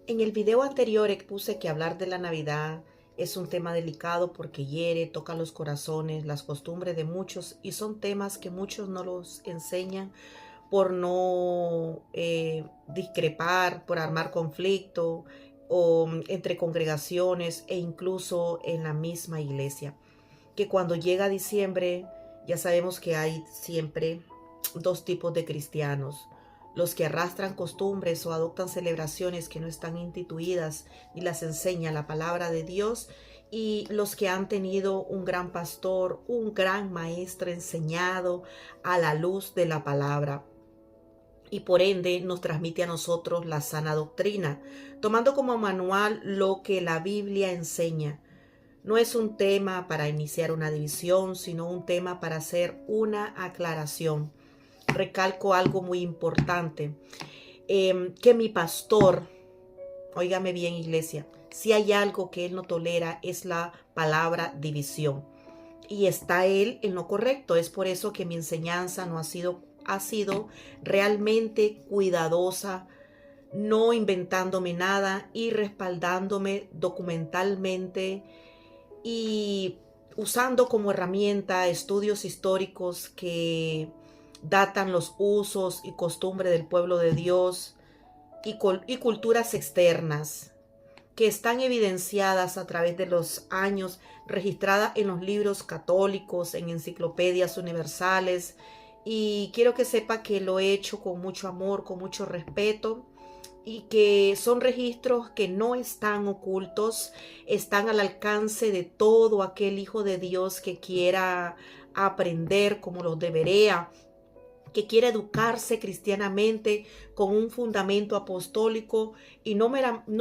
En el video anterior expuse que hablar de la Navidad es un tema delicado porque hiere, toca los corazones, las costumbres de muchos y son temas que muchos no los enseñan por no discrepar, por armar conflicto o entre congregaciones e incluso en la misma iglesia. Que cuando llega diciembre ya sabemos que hay siempre dos tipos de cristianos: los que arrastran costumbres o adoptan celebraciones que no están instituidas y las enseña la palabra de Dios, y los que han tenido un gran pastor, un gran maestro enseñado a la luz de la palabra, y por ende nos transmite a nosotros la sana doctrina, tomando como manual lo que la Biblia enseña. No es un tema para iniciar una división, sino un tema para hacer una aclaración. Recalco algo muy importante, que mi pastor, óigame bien, iglesia, si hay algo que él no tolera es la palabra división. Y está él en lo correcto. Es por eso que mi enseñanza no ha sido realmente cuidadosa, no inventándome nada y respaldándome documentalmente y usando como herramienta estudios históricos que datan los usos y costumbres del pueblo de Dios y culturas externas que están evidenciadas a través de los años, registradas en los libros católicos, en enciclopedias universales. Y quiero que sepa que lo he hecho con mucho amor, con mucho respeto, y que son registros que no están ocultos, están al alcance de todo aquel hijo de Dios que quiera aprender como lo debería, que quiere educarse cristianamente con un fundamento apostólico y no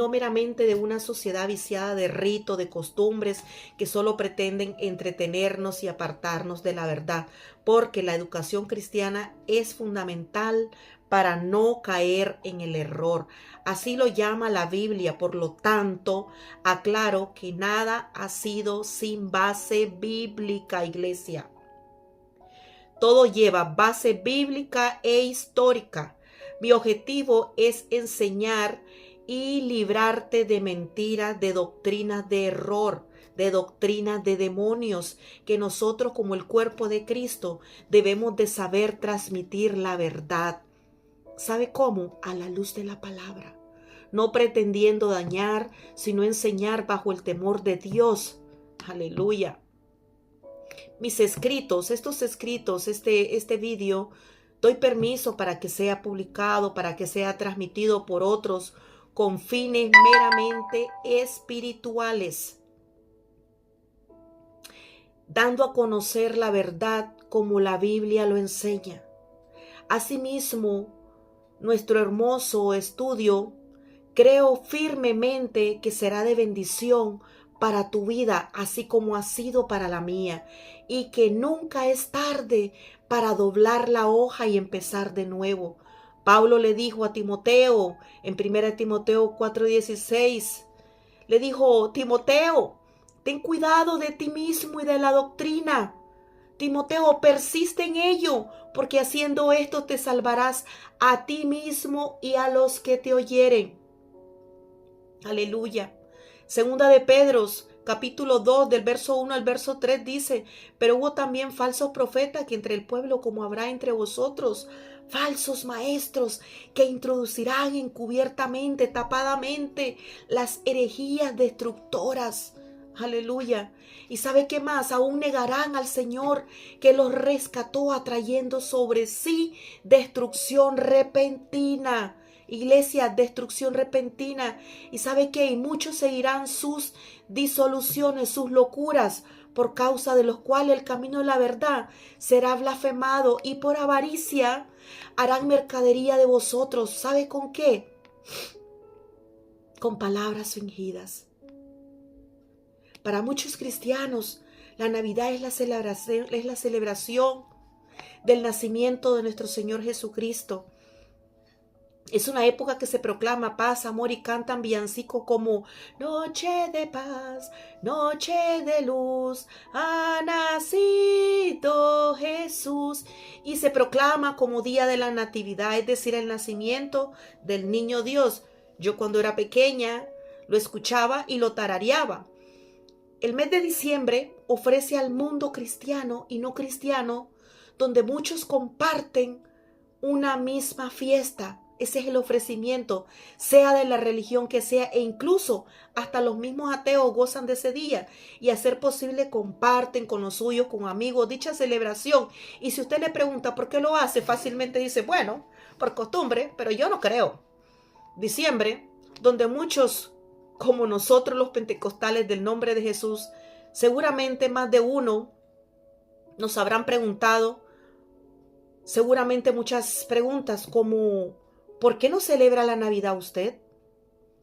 meramente de una sociedad viciada de rito, de costumbres que solo pretenden entretenernos y apartarnos de la verdad, porque la educación cristiana es fundamental para no caer en el error. Así lo llama la Biblia. Por lo tanto, aclaro que nada ha sido sin base bíblica, iglesia. Todo lleva base bíblica e histórica. Mi objetivo es enseñar y librarte de mentiras, de doctrinas de error, de doctrinas de demonios, que nosotros como el cuerpo de Cristo debemos de saber transmitir la verdad. ¿Sabe cómo? A la luz de la palabra. No pretendiendo dañar, sino enseñar bajo el temor de Dios. Aleluya. Mis escritos, este vídeo, doy permiso para que sea publicado, para que sea transmitido por otros con fines meramente espirituales, dando a conocer la verdad como la Biblia lo enseña. Asimismo, nuestro hermoso estudio, creo firmemente que será de bendición para tu vida, así como ha sido para la mía, y que nunca es tarde para doblar la hoja y empezar de nuevo. Pablo le dijo a Timoteo en 1 Timoteo 4:16, le dijo: Timoteo, ten cuidado de ti mismo y de la doctrina. Timoteo, persiste en ello, porque haciendo esto te salvarás a ti mismo y a los que te oyeren. Aleluya. Segunda de Pedro, capítulo 2, del verso 1 al verso 3 dice: pero hubo también falsos profetas que entre el pueblo, como habrá entre vosotros, falsos maestros que introducirán encubiertamente, tapadamente, las herejías destructoras. Aleluya. ¿Y sabe qué más? Aún negarán al Señor que los rescató, atrayendo sobre sí destrucción repentina. Iglesia, destrucción repentina. ¿Y sabe qué? Y muchos seguirán sus disoluciones, sus locuras, por causa de los cuales el camino de la verdad será blasfemado, y por avaricia harán mercadería de vosotros. ¿Sabe con qué? Con palabras fingidas. Para muchos cristianos, la Navidad es la celebración del nacimiento de nuestro Señor Jesucristo. Es una época que se proclama paz, amor, y cantan villancicos como noche de paz, noche de luz, ha nacido Jesús. Y se proclama como día de la natividad, es decir, el nacimiento del niño Dios. Yo cuando era pequeña lo escuchaba y lo tarareaba. El mes de diciembre ofrece al mundo cristiano y no cristiano, donde muchos comparten una misma fiesta. Ese es el ofrecimiento, sea de la religión que sea, e incluso hasta los mismos ateos gozan de ese día y a ser posible comparten con los suyos, con amigos, dicha celebración. Y si usted le pregunta por qué lo hace, fácilmente dice, bueno, por costumbre, pero yo no creo. Diciembre, donde muchos, como nosotros los pentecostales del nombre de Jesús, seguramente más de uno nos habrán preguntado, seguramente muchas preguntas como, ¿por qué no celebra la Navidad usted,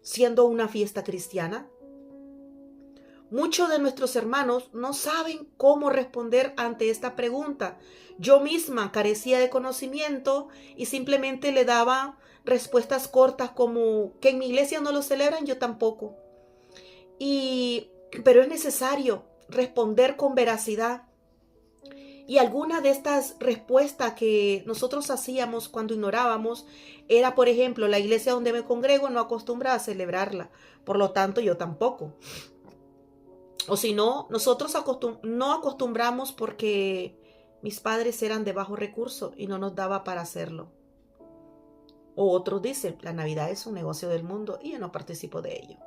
siendo una fiesta cristiana? Muchos de nuestros hermanos no saben cómo responder ante esta pregunta. Yo misma carecía de conocimiento y simplemente le daba respuestas cortas como que en mi iglesia no lo celebran, yo tampoco. Pero es necesario responder con veracidad. Y alguna de estas respuestas que nosotros hacíamos cuando ignorábamos era, por ejemplo, la iglesia donde me congrego no acostumbra a celebrarla, por lo tanto yo tampoco. O si no, nosotros no acostumbramos porque mis padres eran de bajo recurso y no nos daba para hacerlo. O otros dicen, la Navidad es un negocio del mundo y yo no participo de ello.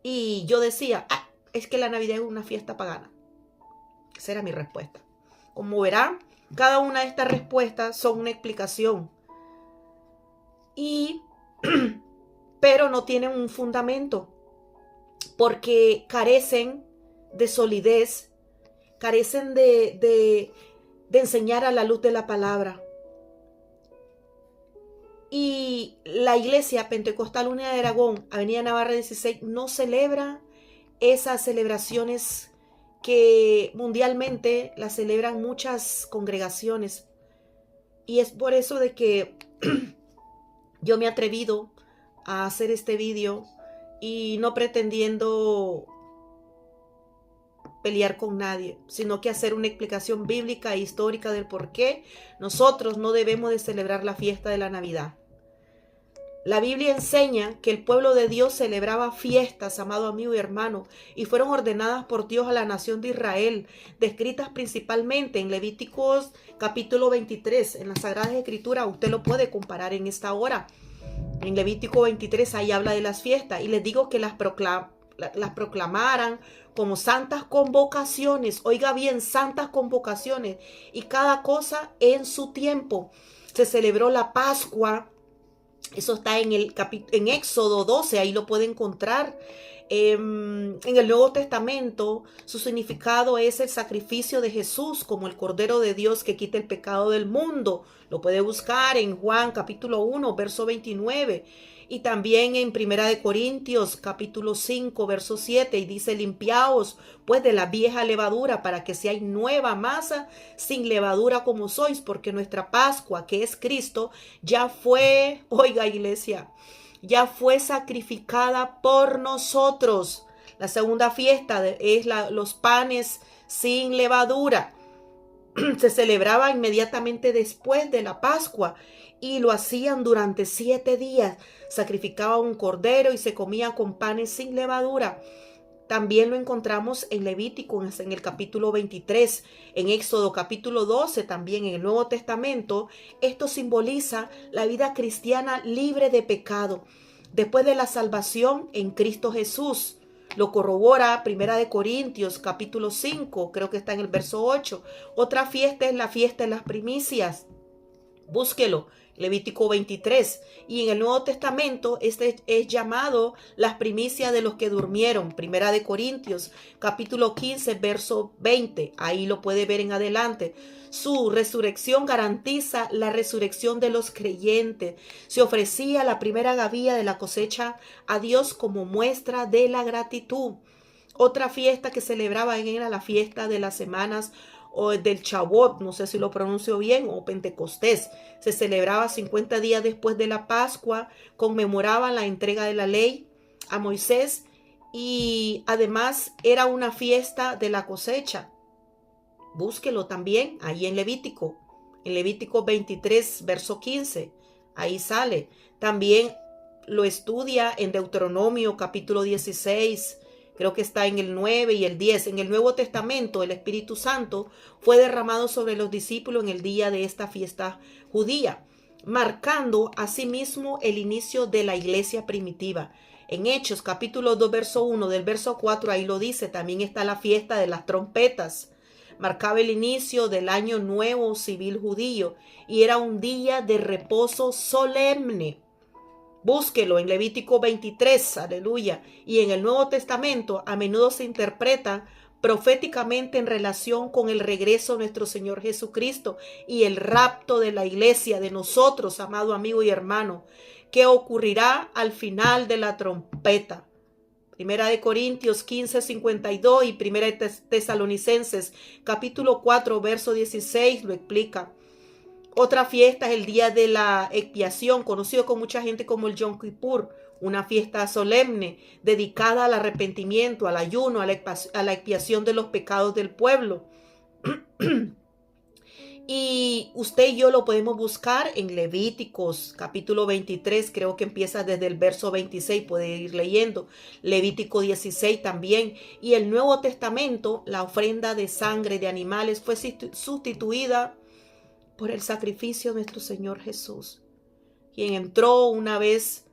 Y yo decía, es que la Navidad es una fiesta pagana. Esa era mi respuesta. Como verán, cada una de estas respuestas son una explicación. Pero no tienen un fundamento. Porque carecen de solidez, carecen de enseñar a la luz de la palabra. Y la Iglesia Pentecostal Unida de Aragón, Avenida Navarra 16, no celebra esas celebraciones que mundialmente las celebran muchas congregaciones. Y es por eso de que yo me he atrevido a hacer este vídeo y no pretendiendo pelear con nadie, sino que hacer una explicación bíblica e histórica del por qué nosotros no debemos de celebrar la fiesta de la Navidad. La Biblia enseña que el pueblo de Dios celebraba fiestas, amado amigo y hermano, y fueron ordenadas por Dios a la nación de Israel, descritas principalmente en Levíticos capítulo 23, en las Sagradas Escrituras. Usted lo puede comparar en esta hora. En Levítico 23 ahí habla de las fiestas y les digo que las proclamaran como santas convocaciones. Oiga bien, santas convocaciones, y cada cosa en su tiempo. Se celebró la Pascua. Eso está en Éxodo 12, ahí lo puede encontrar. En el Nuevo Testamento, su significado es el sacrificio de Jesús como el Cordero de Dios que quita el pecado del mundo. Lo puede buscar en Juan capítulo 1, verso 29. Y también en Primera de Corintios capítulo 5, verso 7. Y dice, limpiaos pues de la vieja levadura para que seáis nueva masa sin levadura como sois, porque nuestra Pascua, que es Cristo, ya fue, oiga iglesia, ya fue sacrificada por nosotros. La segunda fiesta es los panes sin levadura. Se celebraba inmediatamente después de la Pascua y lo hacían durante 7 días. Sacrificaban un cordero y se comía con panes sin levadura. También lo encontramos en Levítico, en el capítulo 23, en Éxodo capítulo 12, también en el Nuevo Testamento. Esto simboliza la vida cristiana libre de pecado, después de la salvación en Cristo Jesús. Lo corrobora Primera de Corintios capítulo 5, creo que está en el verso 8. Otra fiesta es la fiesta de las primicias. Búsquelo, Levítico 23. Y en el Nuevo Testamento este es llamado las primicias de los que durmieron. Primera de Corintios, capítulo 15, verso 20. Ahí lo puede ver en adelante. Su resurrección garantiza la resurrección de los creyentes. Se ofrecía la primera gavilla de la cosecha a Dios como muestra de la gratitud. Otra fiesta que celebraban era la fiesta de las semanas o del Shavuot, no sé si lo pronuncio bien, o Pentecostés. Se celebraba 50 días después de la Pascua, conmemoraban la entrega de la ley a Moisés y además era una fiesta de la cosecha. Búsquelo también ahí en Levítico 23, verso 15. ahí sale. También lo estudia en Deuteronomio capítulo 16, creo que está en el 9 y el 10. En el Nuevo Testamento, el Espíritu Santo fue derramado sobre los discípulos en el día de esta fiesta judía, marcando asimismo el inicio de la iglesia primitiva. En Hechos capítulo 2, verso 1, del verso 4, ahí lo dice, también está la fiesta de las trompetas. Marcaba el inicio del año nuevo civil judío y era un día de reposo solemne. Búsquelo en Levítico 23, aleluya. Y en el Nuevo Testamento a menudo se interpreta proféticamente en relación con el regreso de nuestro Señor Jesucristo y el rapto de la iglesia, de nosotros, amado amigo y hermano, que ocurrirá al final de la trompeta. Primera de Corintios 15:52 y Primera de Tesalonicenses capítulo 4, verso 16 lo explica. Otra fiesta es el día de la expiación, conocido con mucha gente como el Yom Kippur, una fiesta solemne dedicada al arrepentimiento, al ayuno, a la expiación de los pecados del pueblo. Y usted y yo lo podemos buscar en Levíticos capítulo 23, creo que empieza desde el verso 26, puede ir leyendo. Levítico 16 también. Y el Nuevo Testamento, la ofrenda de sangre de animales fue sustituida por el sacrificio de nuestro Señor Jesús, quien entró una vez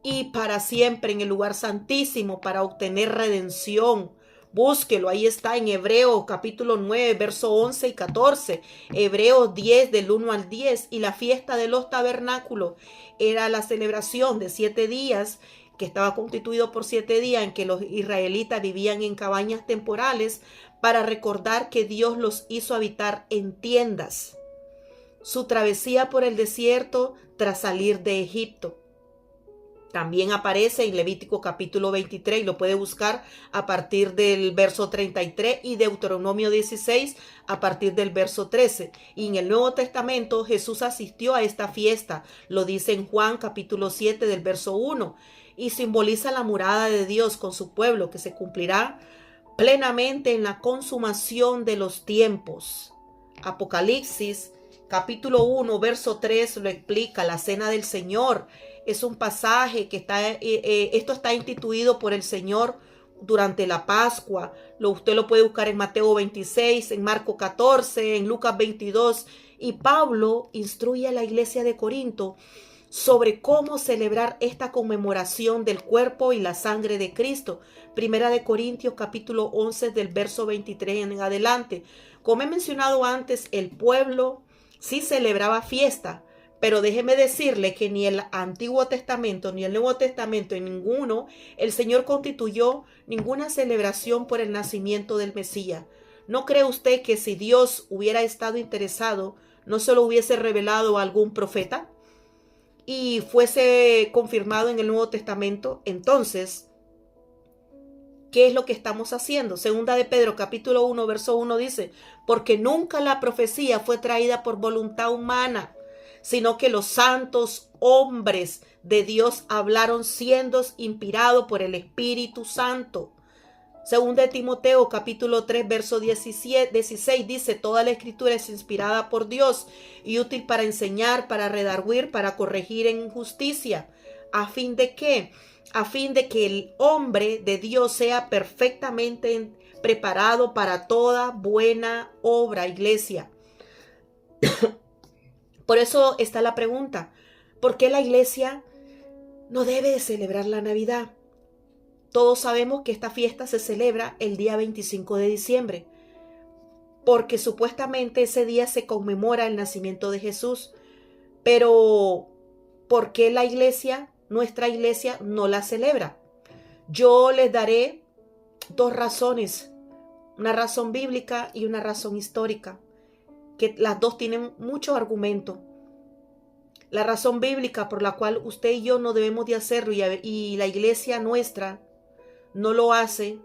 y para siempre en el lugar santísimo para obtener redención. Búsquelo, ahí está en Hebreos capítulo 9, verso 11 y 14, Hebreos 10 del 1 al 10, y la fiesta de los tabernáculos era la celebración de 7 días, que estaba constituido por 7 días en que los israelitas vivían en cabañas temporales para recordar que Dios los hizo habitar en tiendas. Su travesía por el desierto tras salir de Egipto. También aparece en Levítico capítulo 23 y lo puede buscar a partir del verso 33 y Deuteronomio 16 a partir del verso 13. Y en el Nuevo Testamento Jesús asistió a esta fiesta, lo dice en Juan capítulo 7 del verso 1, y simboliza la morada de Dios con su pueblo que se cumplirá plenamente en la consumación de los tiempos. Apocalipsis capítulo 1 verso 3 lo explica, la cena del Señor. Es un pasaje que esto está instituido por el Señor durante la Pascua. Usted lo puede buscar en Mateo 26, en Marco 14, en Lucas 22. Y Pablo instruye a la iglesia de Corinto sobre cómo celebrar esta conmemoración del cuerpo y la sangre de Cristo. Primera de Corintios capítulo 11 del verso 23 en adelante. Como he mencionado antes, el pueblo sí celebraba fiesta, pero déjeme decirle que ni el Antiguo Testamento ni el Nuevo Testamento, en ninguno, el Señor constituyó ninguna celebración por el nacimiento del Mesías. ¿No cree usted que si Dios hubiera estado interesado, no se lo hubiese revelado a algún profeta y fuese confirmado en el Nuevo Testamento? Entonces, ¿qué es lo que estamos haciendo? Segunda de Pedro capítulo 1 verso 1 dice, porque nunca la profecía fue traída por voluntad humana, sino que los santos hombres de Dios hablaron siendo inspirados por el Espíritu Santo. Segunda de Timoteo capítulo 3 verso 16 dice, toda la escritura es inspirada por Dios y útil para enseñar, para redarguir, para corregir en justicia, a fin de que el hombre de Dios sea perfectamente preparado para toda buena obra, iglesia. Por eso está la pregunta, ¿por qué la iglesia no debe de celebrar la Navidad? Todos sabemos que esta fiesta se celebra el día 25 de diciembre, porque supuestamente ese día se conmemora el nacimiento de Jesús. Pero, ¿por qué la iglesia, nuestra iglesia, no la celebra? Yo les daré dos razones, una razón bíblica y una razón histórica, que las dos tienen mucho argumento. La razón bíblica por la cual usted y yo no debemos de hacerlo y la iglesia nuestra no lo hace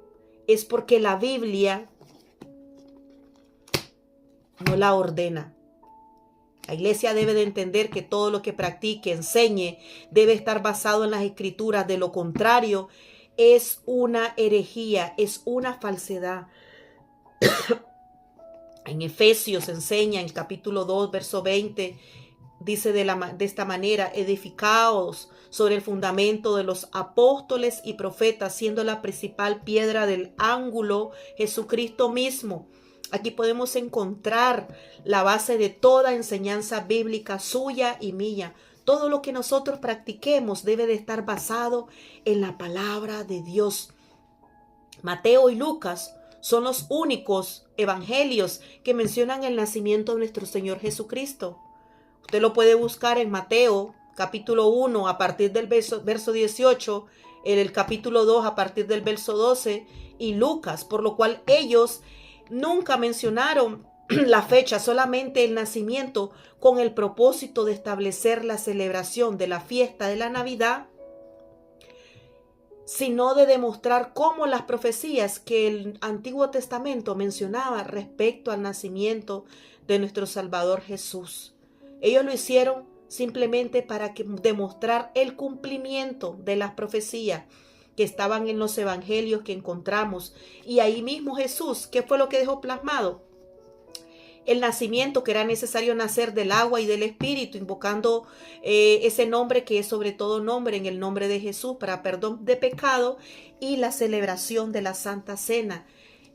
es porque la Biblia no la ordena. La iglesia debe de entender que todo lo que practique, enseñe, debe estar basado en las escrituras. De lo contrario, es una herejía, es una falsedad. En Efesios enseña en capítulo 2, verso 20, dice de esta manera: edificaos sobre el fundamento de los apóstoles y profetas, siendo la principal piedra del ángulo Jesucristo mismo. Aquí podemos encontrar la base de toda enseñanza bíblica suya y mía. Todo lo que nosotros practiquemos debe de estar basado en la palabra de Dios. Mateo y Lucas son los únicos evangelios que mencionan el nacimiento de nuestro Señor Jesucristo. Usted lo puede buscar en Mateo capítulo 1 a partir del verso 18, en el capítulo 2 a partir del verso 12 y Lucas, por lo cual ellos nunca mencionaron la fecha, solamente el nacimiento, con el propósito de establecer la celebración de la fiesta de la Navidad, sino de demostrar cómo las profecías que el Antiguo Testamento mencionaba respecto al nacimiento de nuestro Salvador Jesús. Ellos lo hicieron simplemente para demostrar el cumplimiento de las profecías que estaban en los evangelios que encontramos. Y ahí mismo Jesús, ¿qué fue lo que dejó plasmado? El nacimiento, que era necesario nacer del agua y del Espíritu, invocando ese nombre que es sobre todo nombre, en el nombre de Jesús, para perdón de pecado, y la celebración de la Santa Cena.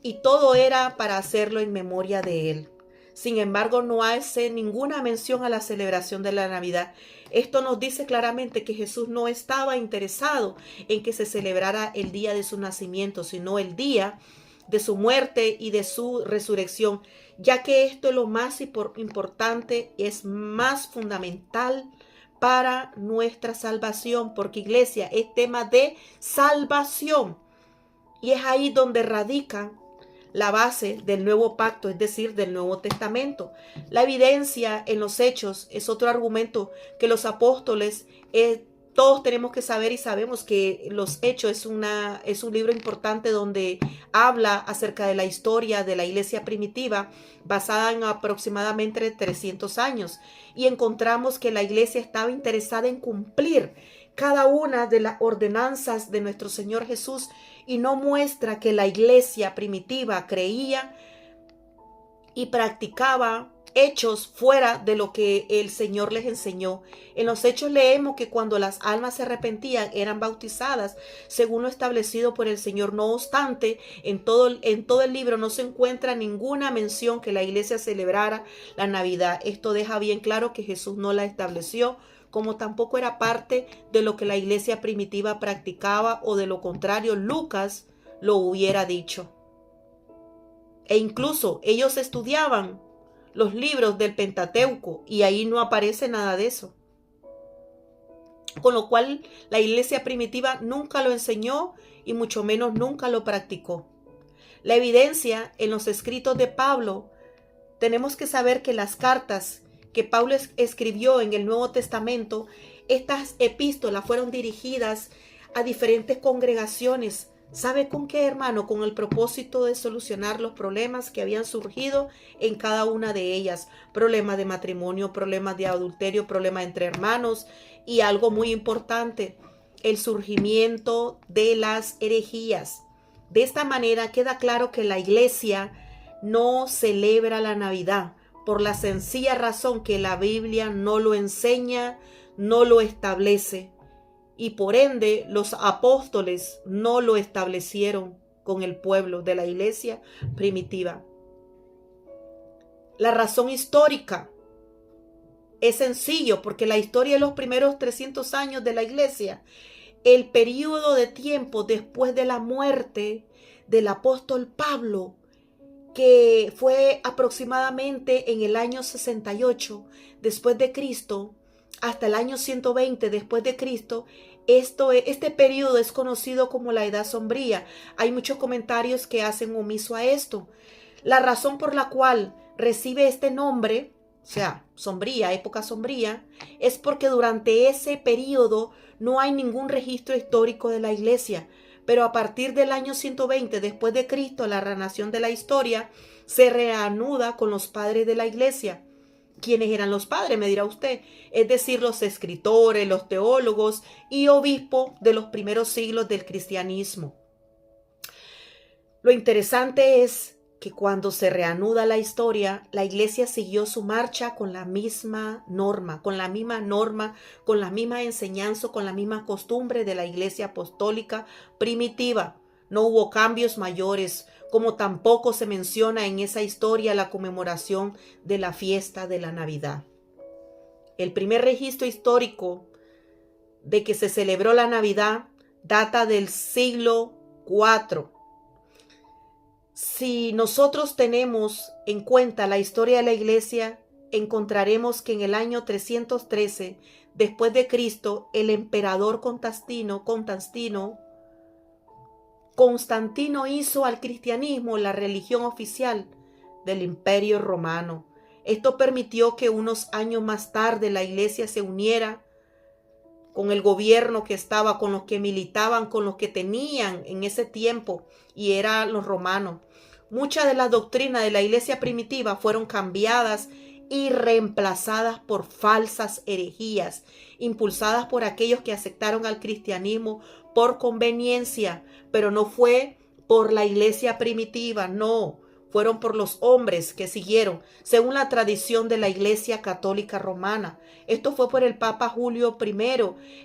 Y todo era para hacerlo en memoria de Él. Sin embargo, no hace ninguna mención a la celebración de la Navidad. Esto nos dice claramente que Jesús no estaba interesado en que se celebrara el día de su nacimiento, sino el día de su muerte y de su resurrección, ya que esto es lo más importante, es más fundamental para nuestra salvación, porque iglesia es tema de salvación y es ahí donde radica la base del nuevo pacto, es decir, del Nuevo Testamento. La evidencia en los hechos es otro argumento que los apóstoles todos tenemos que saber, y sabemos que los Hechos es un libro importante donde habla acerca de la historia de la iglesia primitiva, basada en aproximadamente 300 años. Y encontramos que la iglesia estaba interesada en cumplir cada una de las ordenanzas de nuestro Señor Jesús, y no muestra que la iglesia primitiva creía y practicaba hechos fuera de lo que el Señor les enseñó. En los Hechos leemos que cuando las almas se arrepentían eran bautizadas según lo establecido por el Señor. No obstante, en todo el libro no se encuentra ninguna mención que la iglesia celebrara la Navidad. Esto deja bien claro que Jesús no la estableció, como tampoco era parte de lo que la iglesia primitiva practicaba, o de lo contrario Lucas lo hubiera dicho. E incluso ellos estudiaban los libros del Pentateuco y ahí no aparece nada de eso. Con lo cual la iglesia primitiva nunca lo enseñó y mucho menos nunca lo practicó. La evidencia en los escritos de Pablo, tenemos que saber que las cartas que Pablo escribió en el Nuevo Testamento, estas epístolas fueron dirigidas a diferentes congregaciones. ¿Sabe con qué, hermano? Con el propósito de solucionar los problemas que habían surgido en cada una de ellas. Problemas de matrimonio, problemas de adulterio, problemas entre hermanos, y algo muy importante, el surgimiento de las herejías. De esta manera queda claro que la iglesia no celebra la Navidad, por la sencilla razón que la Biblia no lo enseña, no lo establece. Y por ende los apóstoles no lo establecieron con el pueblo de la iglesia primitiva. La razón histórica es sencillo, porque la historia de los primeros 300 años de la iglesia, el periodo de tiempo después de la muerte del apóstol Pablo, que fue aproximadamente en el año 68 después de Cristo hasta el año 120 después de Cristo. Este periodo es conocido como la Edad Sombría. Hay muchos comentarios que hacen omiso a esto. La razón por la cual recibe este nombre, o sea, sombría, época sombría, es porque durante ese periodo no hay ningún registro histórico de la iglesia. Pero a partir del año 120 después de Cristo, la renación de la historia se reanuda con los padres de la iglesia. ¿Quiénes eran los padres? Me dirá usted. Es decir, los escritores, los teólogos y obispos de los primeros siglos del cristianismo. Lo interesante es que cuando se reanuda la historia, la iglesia siguió su marcha con la misma norma, con la misma enseñanza, con la misma costumbre de la iglesia apostólica primitiva. No hubo cambios mayores, como tampoco se menciona en esa historia la conmemoración de la fiesta de la Navidad. El primer registro histórico de que se celebró la Navidad data del siglo IV. Si nosotros tenemos en cuenta la historia de la iglesia, encontraremos que en el año 313 después de Cristo, el emperador Constantino hizo al cristianismo la religión oficial del Imperio Romano. Esto permitió que unos años más tarde la iglesia se uniera con el gobierno que estaba, con los que militaban, con los que tenían en ese tiempo, y eran los romanos. Muchas de las doctrinas de la iglesia primitiva fueron cambiadas y reemplazadas por falsas herejías, impulsadas por aquellos que aceptaron al cristianismo por conveniencia, pero no fue por la iglesia primitiva, no. Fueron por los hombres que siguieron, según la tradición de la Iglesia Católica Romana. Esto fue por el Papa Julio I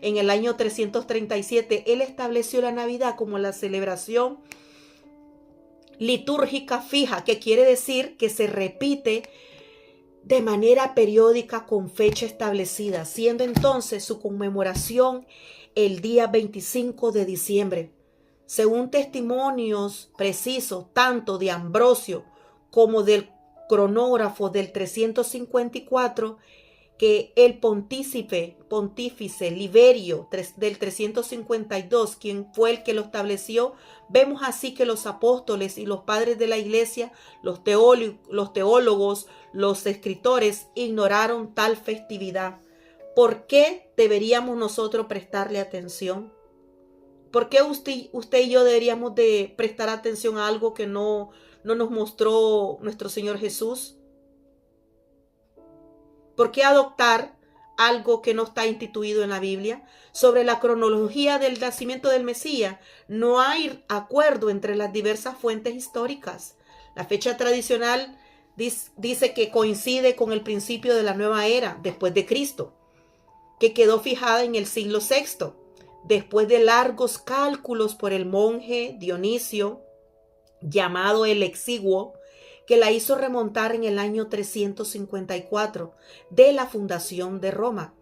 en el año 337. Él estableció la Navidad como la celebración litúrgica fija, que quiere decir que se repite de manera periódica con fecha establecida, siendo entonces su conmemoración el día 25 de diciembre. Según testimonios precisos tanto de Ambrosio como del cronógrafo del 354, que el pontífice Liberio del 352, quien fue el que lo estableció, vemos así que los apóstoles y los padres de la iglesia, los teólogos, los escritores, ignoraron tal festividad. ¿Por qué deberíamos nosotros prestarle atención? ¿Por qué usted y yo deberíamos de prestar atención a algo que no nos mostró nuestro Señor Jesús? ¿Por qué adoptar algo que no está instituido en la Biblia? Sobre la cronología del nacimiento del Mesías, no hay acuerdo entre las diversas fuentes históricas. La fecha tradicional dice que coincide con el principio de la nueva era, después de Cristo, que quedó fijada en el siglo VI. Después de largos cálculos por el monje Dionisio, llamado el Exiguo, que la hizo remontar en el año 354 de la fundación de Roma.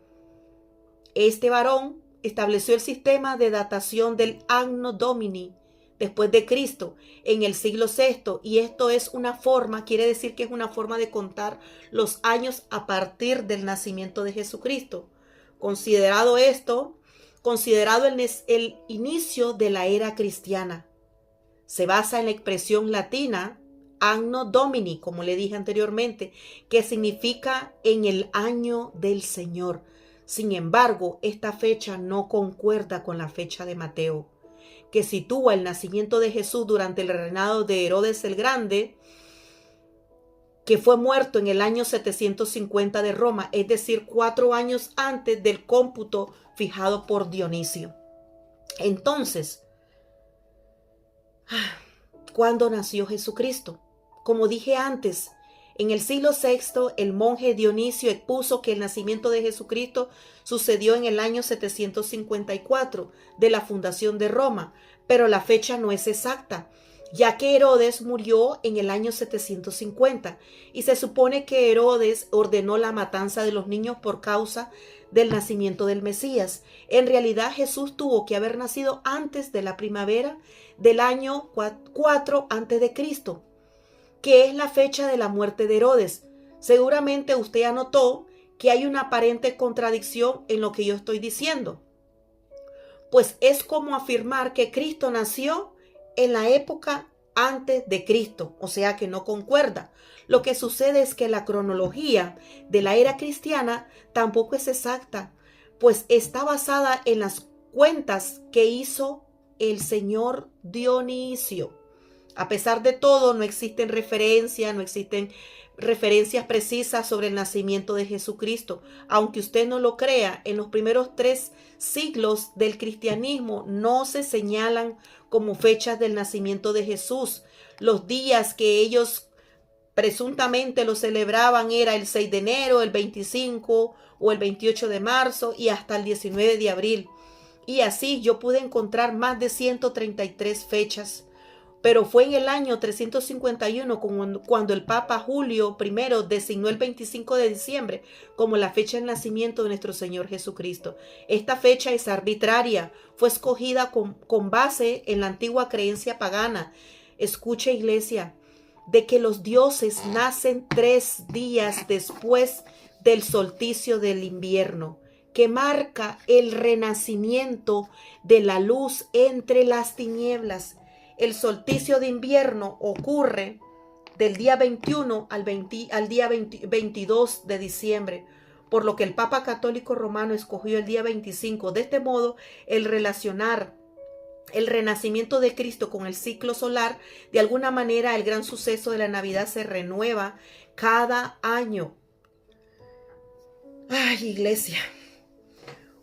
Este varón estableció el sistema de datación del Anno Domini después de Cristo en el siglo VI, y esto es una forma, quiere decir que es una forma de contar los años a partir del nacimiento de Jesucristo. Considerado el inicio de la era cristiana. Se basa en la expresión latina Anno Domini, como le dije anteriormente, que significa en el año del Señor. Sin embargo, esta fecha no concuerda con la fecha de Mateo, que sitúa el nacimiento de Jesús durante el reinado de Herodes el Grande, que fue muerto en el año 750 de Roma, es decir, 4 años antes del cómputo fijado por Dionisio. Entonces, ¿cuándo nació Jesucristo? Como dije antes, en el siglo VI, el monje Dionisio expuso que el nacimiento de Jesucristo sucedió en el año 754 de la fundación de Roma, pero la fecha no es exacta, ya que Herodes murió en el año 750 y se supone que Herodes ordenó la matanza de los niños por causa del nacimiento del Mesías. En realidad, Jesús tuvo que haber nacido antes de la primavera del año 4 antes de Cristo, que es la fecha de la muerte de Herodes. Seguramente usted anotó que hay una aparente contradicción en lo que yo estoy diciendo, pues es como afirmar que Cristo nació en la época antes de Cristo, o sea que no concuerda. Lo que sucede es que la cronología de la era cristiana tampoco es exacta, pues está basada en las cuentas que hizo el señor Dionisio. A pesar de todo, no existen referencias precisas sobre el nacimiento de Jesucristo. Aunque usted no lo crea, en los primeros 3 siglos del cristianismo no se señalan como fechas del nacimiento de Jesús. Los días que ellos presuntamente lo celebraban era el 6 de enero, el 25 o el 28 de marzo y hasta el 19 de abril. Y así yo pude encontrar más de 133 fechas. Pero fue en el año 351 cuando el Papa Julio I designó el 25 de diciembre como la fecha del nacimiento de nuestro Señor Jesucristo. Esta fecha es arbitraria, fue escogida con base en la antigua creencia pagana. Escucha, iglesia, de que los dioses nacen 3 días después del solsticio del invierno, que marca el renacimiento de la luz entre las tinieblas. El solsticio de invierno ocurre del día 21 al día 22 de diciembre, por lo que el Papa Católico Romano escogió el día 25. De este modo, el relacionar el renacimiento de Cristo con el ciclo solar, de alguna manera el gran suceso de la Navidad se renueva cada año. Ay, iglesia.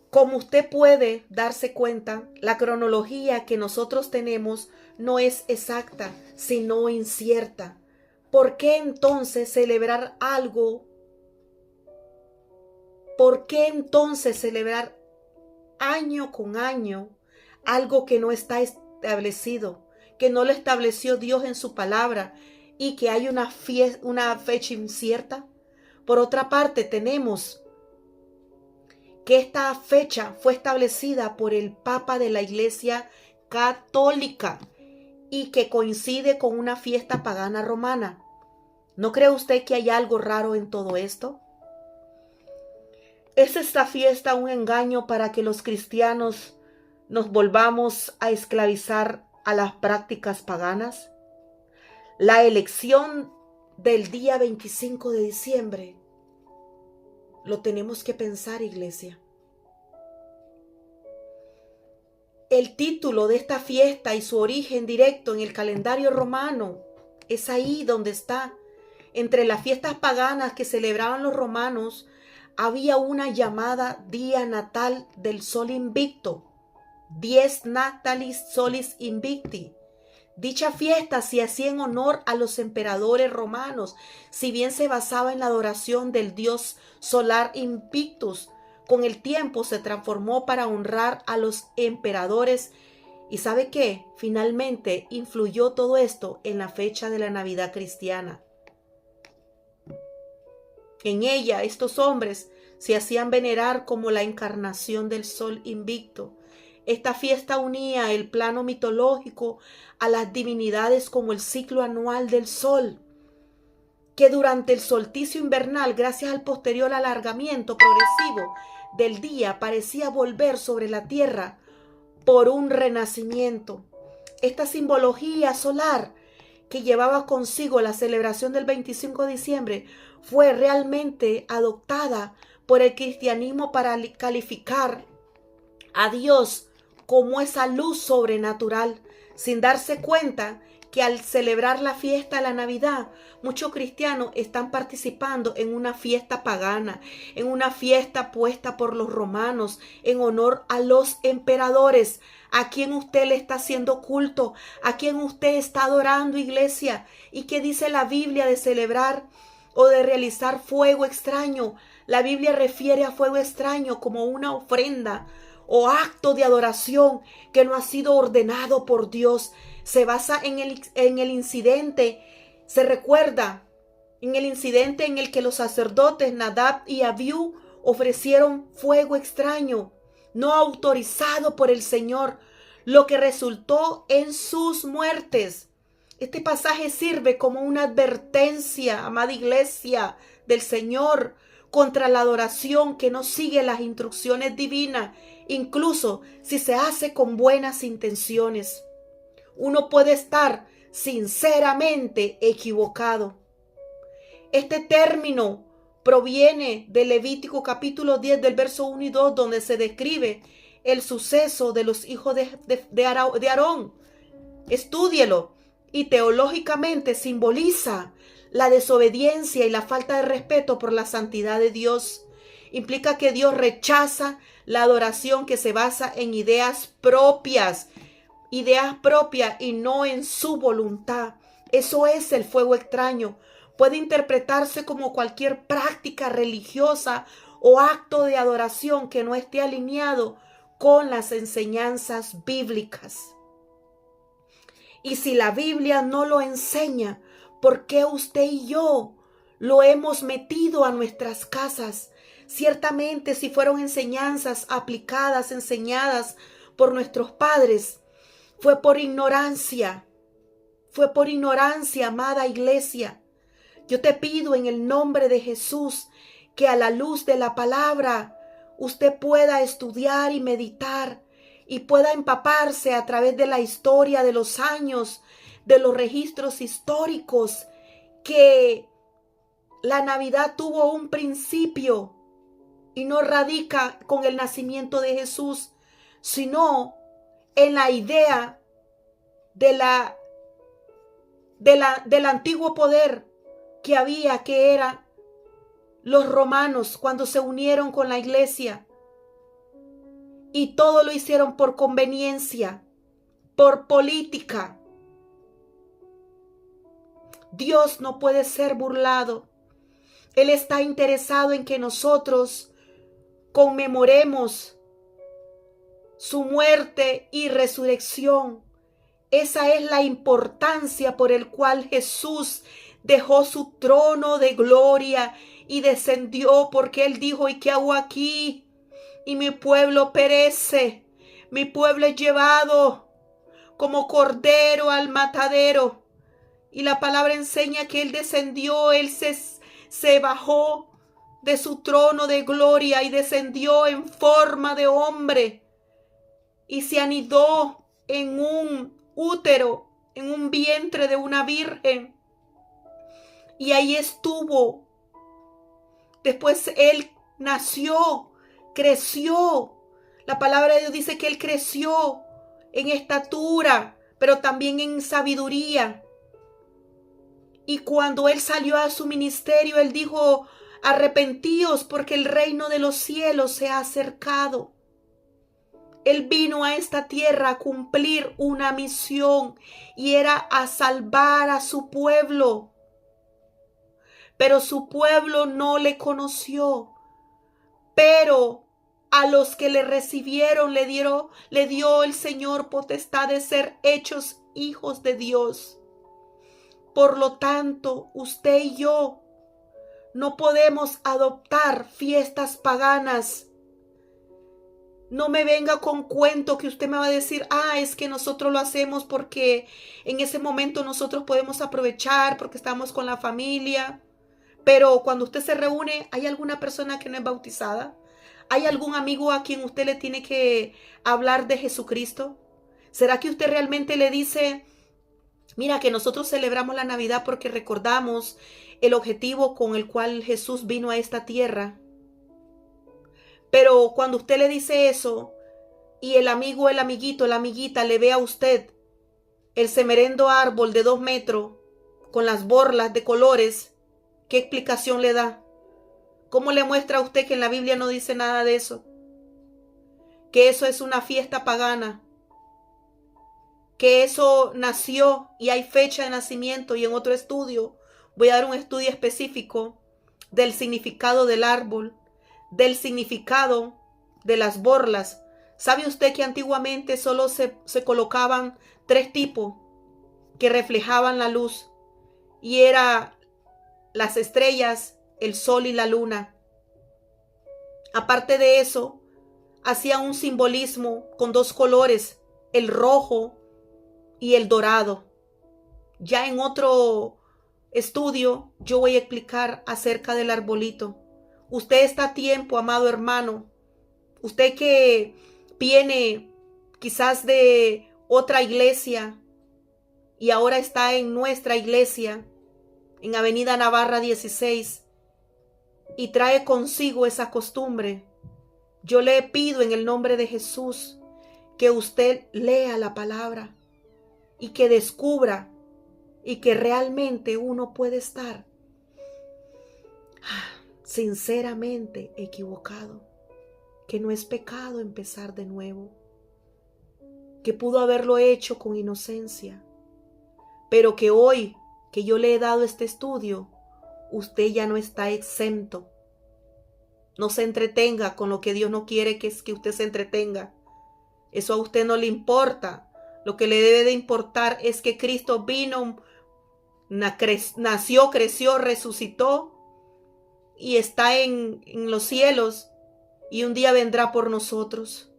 Como usted puede darse cuenta, la cronología que nosotros tenemos no es exacta, sino incierta. ¿Por qué entonces celebrar algo? ¿Por qué entonces celebrar año con año algo que no está establecido, que no lo estableció Dios en su palabra y que hay una fecha incierta? Por otra parte, tenemos que esta fecha fue establecida por el Papa de la Iglesia Católica y que coincide con una fiesta pagana romana. ¿No cree usted que hay algo raro en todo esto? ¿Es esta fiesta un engaño para que los cristianos nos volvamos a esclavizar a las prácticas paganas? La elección del día 25 de diciembre lo tenemos que pensar, iglesia. El título de esta fiesta y su origen directo en el calendario romano es ahí donde está. Entre las fiestas paganas que celebraban los romanos había una llamada Día Natal del Sol Invicto, Dies Natalis Solis Invicti. Dicha fiesta se hacía en honor a los emperadores romanos, si bien se basaba en la adoración del dios solar Invictus. Con el tiempo se transformó para honrar a los emperadores. ¿Y sabe qué? Finalmente influyó todo esto en la fecha de la Navidad cristiana. En ella estos hombres se hacían venerar como la encarnación del sol invicto. Esta fiesta unía el plano mitológico a las divinidades como el ciclo anual del sol, que durante el solsticio invernal, gracias al posterior alargamiento progresivo del día, parecía volver sobre la tierra por un renacimiento. Esta simbología solar que llevaba consigo la celebración del 25 de diciembre fue realmente adoptada por el cristianismo para calificar a Dios como esa luz sobrenatural, sin darse cuenta que al celebrar la fiesta de la Navidad, muchos cristianos están participando en una fiesta pagana, en una fiesta puesta por los romanos en honor a los emperadores, a quien usted le está haciendo culto, a quien usted está adorando, iglesia. ¿Y qué dice la Biblia de celebrar o de realizar fuego extraño? La Biblia refiere a fuego extraño como una ofrenda o acto de adoración que no ha sido ordenado por Dios. Se basa en el incidente, se recuerda en el incidente en el que los sacerdotes Nadab y Abiú ofrecieron fuego extraño, no autorizado por el Señor, lo que resultó en sus muertes. Este pasaje sirve como una advertencia, amada iglesia del Señor, contra la adoración que no sigue las instrucciones divinas, incluso si se hace con buenas intenciones. Uno puede estar sinceramente equivocado. Este término proviene de Levítico capítulo 10 del verso 1 y 2, donde se describe el suceso de los hijos de Aarón. Estúdielo, y teológicamente simboliza la desobediencia y la falta de respeto por la santidad de Dios. Implica que Dios rechaza la adoración que se basa en ideas propias y no en su voluntad. Eso es el fuego extraño. Puede interpretarse como cualquier práctica religiosa o acto de adoración que no esté alineado con las enseñanzas bíblicas. Y si la Biblia no lo enseña, ¿por qué usted y yo lo hemos metido a nuestras casas? Ciertamente, si fueron enseñanzas aplicadas, enseñadas por nuestros padres, fue por ignorancia. Fue por ignorancia, amada iglesia. Yo te pido en el nombre de Jesús que a la luz de la palabra usted pueda estudiar y meditar y pueda empaparse a través de la historia, de los años, de los registros históricos, que la Navidad tuvo un principio y no radica con el nacimiento de Jesús, sino en la idea del antiguo poder que había, que eran los romanos cuando se unieron con la iglesia. Y todo lo hicieron por conveniencia, por política. Dios no puede ser burlado. Él está interesado en que nosotros conmemoremos su muerte y resurrección. Esa es la importancia por el cual Jesús dejó su trono de gloria y descendió, porque Él dijo: ¿y qué hago aquí? Y mi pueblo perece, mi pueblo es llevado como cordero al matadero. Y la palabra enseña que Él descendió, Él se bajó de su trono de gloria y descendió en forma de hombre y se anidó en un útero, en un vientre de una virgen. Y ahí estuvo. Después Él nació, creció. La palabra de Dios dice que Él creció en estatura, pero también en sabiduría. Y cuando Él salió a su ministerio, Él dijo: arrepentíos porque el reino de los cielos se ha acercado. Él vino a esta tierra a cumplir una misión y era a salvar a su pueblo. Pero su pueblo no le conoció. Pero a los que le recibieron le dio el Señor potestad de ser hechos hijos de Dios. Por lo tanto, usted y yo no podemos adoptar fiestas paganas. No me venga con cuento que usted me va a decir: es que nosotros lo hacemos porque en ese momento nosotros podemos aprovechar porque estamos con la familia. Pero cuando usted se reúne, ¿hay alguna persona que no es bautizada? ¿Hay algún amigo a quien usted le tiene que hablar de Jesucristo? ¿Será que usted realmente le dice: mira, que nosotros celebramos la Navidad porque recordamos el objetivo con el cual Jesús vino a esta tierra? Pero cuando usted le dice eso y el amigo, el amiguito, la amiguita le ve a usted el semerendo árbol de 2 metros con las borlas de colores, ¿qué explicación le da? ¿Cómo le muestra a usted que en la Biblia no dice nada de eso? Que eso es una fiesta pagana. Que eso nació y hay fecha de nacimiento. Y en otro estudio voy a dar un estudio específico del significado del árbol, del significado de las borlas. ¿Sabe usted que antiguamente solo se colocaban 3 tipos que reflejaban la luz? Y era las estrellas, el sol y la luna. Aparte de eso, hacía un simbolismo con 2 colores, el rojo y el dorado. Ya en otro estudio yo voy a explicar acerca del arbolito. Usted está a tiempo, amado hermano. Usted que viene quizás de otra iglesia y ahora está en nuestra iglesia, en Avenida Navarra 16, y trae consigo esa costumbre. Yo le pido en el nombre de Jesús que usted lea la palabra y que descubra y que realmente uno puede estar sinceramente equivocado, que no es pecado empezar de nuevo, que pudo haberlo hecho con inocencia, pero que hoy que yo le he dado este estudio, usted ya no está exento. No se entretenga con lo que Dios no quiere que usted se entretenga. Eso a usted no le importa. Lo que le debe de importar es que Cristo vino, nació, creció, resucitó y está en los cielos y un día vendrá por nosotros.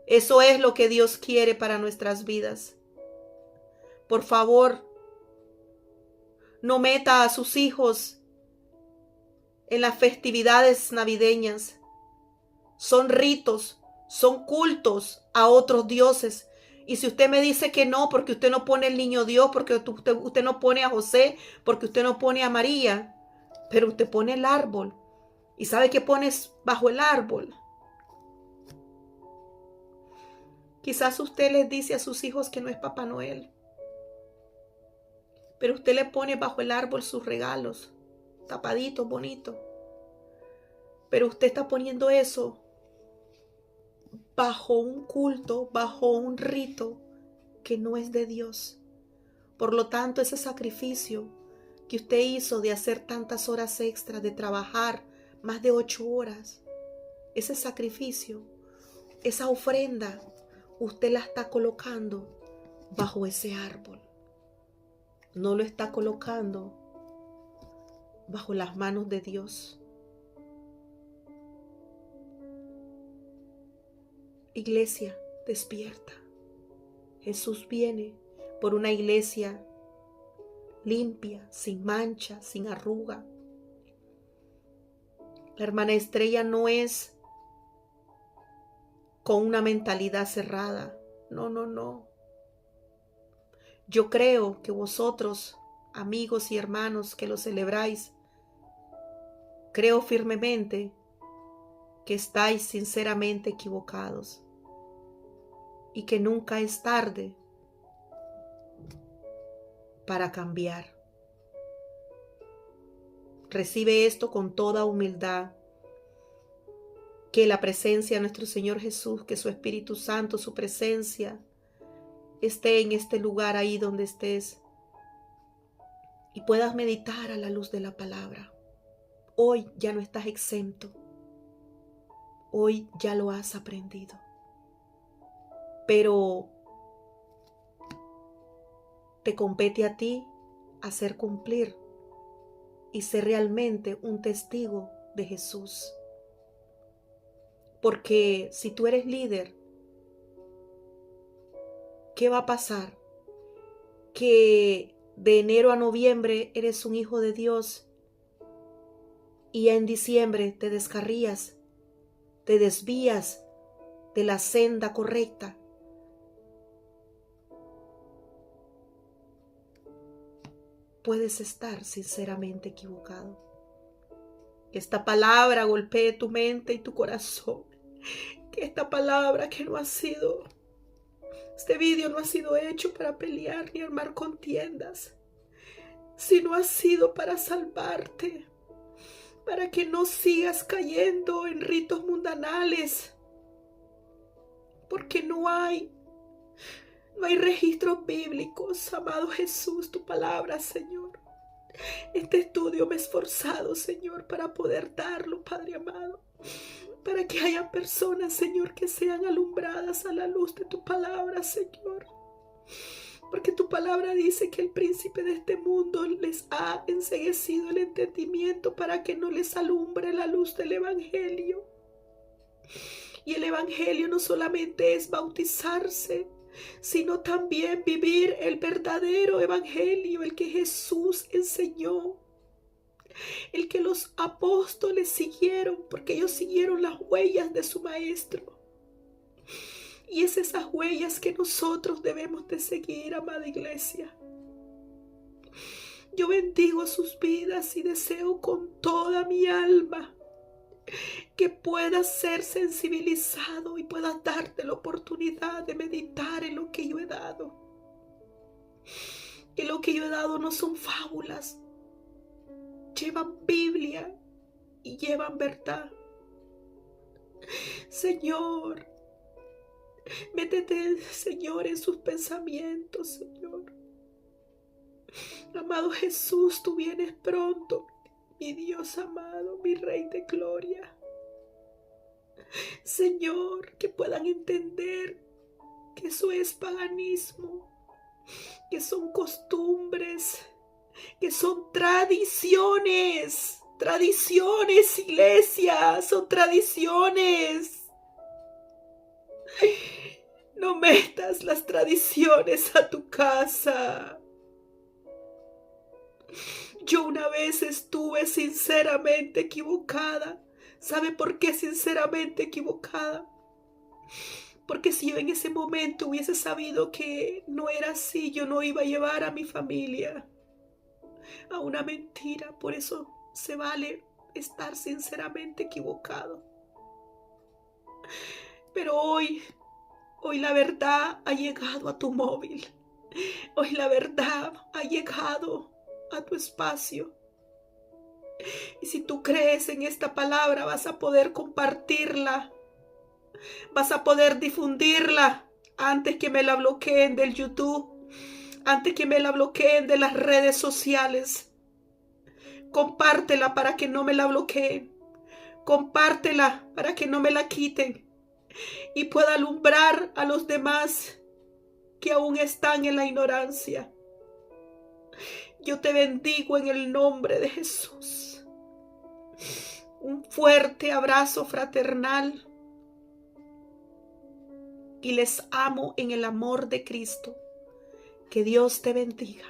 Eso es lo que Dios quiere para nuestras vidas. Por favor, no meta a sus hijos en las festividades navideñas. Son ritos, son cultos a otros dioses. Y si usted me dice que no, porque usted no pone el niño Dios, porque usted no pone a José, porque usted no pone a María, pero usted pone el árbol. ¿Y sabe qué pones bajo el árbol? Quizás usted les dice a sus hijos que no es Papá Noel, pero usted le pone bajo el árbol sus regalos, tapaditos, bonitos. Pero usted está poniendo eso bajo un culto, bajo un rito que no es de Dios. Por lo tanto, ese sacrificio que usted hizo de hacer tantas horas extras, de trabajar más de 8 horas, ese sacrificio, esa ofrenda, usted la está colocando bajo ese árbol. No lo está colocando bajo las manos de Dios. Iglesia, despierta. Jesús viene por una iglesia limpia, sin mancha, sin arruga. La hermana Estrella no es con una mentalidad cerrada. No, no, no. Yo creo que vosotros, amigos y hermanos que lo celebráis, creo firmemente que estáis sinceramente equivocados y que nunca es tarde para cambiar. Recibe esto con toda humildad. Que la presencia de nuestro Señor Jesús, que su Espíritu Santo, su presencia, esté en este lugar ahí donde estés y puedas meditar a la luz de la palabra. Hoy ya no estás exento. Hoy ya lo has aprendido. Pero te compete a ti hacer cumplir y ser realmente un testigo de Jesús. Porque si tú eres líder, ¿qué va a pasar? Que de enero a noviembre eres un hijo de Dios y ya en diciembre te descarrías, te desvías de la senda correcta. Puedes estar sinceramente equivocado. Que esta palabra golpee tu mente y tu corazón. Que esta palabra que no ha sido, este vídeo no ha sido hecho para pelear ni armar contiendas, sino ha sido para salvarte, para que no sigas cayendo en ritos mundanales, porque no hay registros bíblicos, amado Jesús, tu palabra, Señor. Este estudio me he esforzado, Señor, para poder darlo, Padre amado, para que haya personas, Señor, que sean alumbradas a la luz de tu palabra, Señor. Porque tu palabra dice que el príncipe de este mundo les ha enceguecido el entendimiento para que no les alumbre la luz del evangelio. Y el evangelio no solamente es bautizarse, sino también vivir el verdadero evangelio, el que Jesús enseñó, el que los apóstoles siguieron, porque ellos siguieron las huellas de su maestro. Y es esas huellas que nosotros debemos de seguir, amada iglesia. Yo bendigo sus vidas y deseo con toda mi alma que puedas ser sensibilizado y puedas darte la oportunidad de meditar en lo que yo he dado. Y lo que yo he dado no son fábulas, llevan Biblia y llevan verdad. Señor, métete, Señor, en sus pensamientos, Señor. Amado Jesús, tú vienes pronto, mi Dios amado, mi Rey de gloria. Señor, que puedan entender que eso es paganismo, que son costumbres, que son tradiciones. Tradiciones, iglesia, son tradiciones. No metas las tradiciones a tu casa. Yo una vez estuve sinceramente equivocada. ¿Sabe por qué sinceramente equivocada? Porque si yo en ese momento hubiese sabido que no era así, yo no iba a llevar a mi familia a una mentira. Por eso se vale estar sinceramente equivocado. Pero hoy la verdad ha llegado a tu móvil. Hoy la verdad ha llegado a tu espacio. Y si tú crees en esta palabra, vas a poder compartirla. Vas a poder difundirla antes que me la bloqueen del YouTube, antes que me la bloqueen de las redes sociales. Compártela para que no me la bloqueen. Compártela para que no me la quiten y pueda alumbrar a los demás que aún están en la ignorancia. Yo te bendigo en el nombre de Jesús. Un fuerte abrazo fraternal y les amo en el amor de Cristo. Que Dios te bendiga.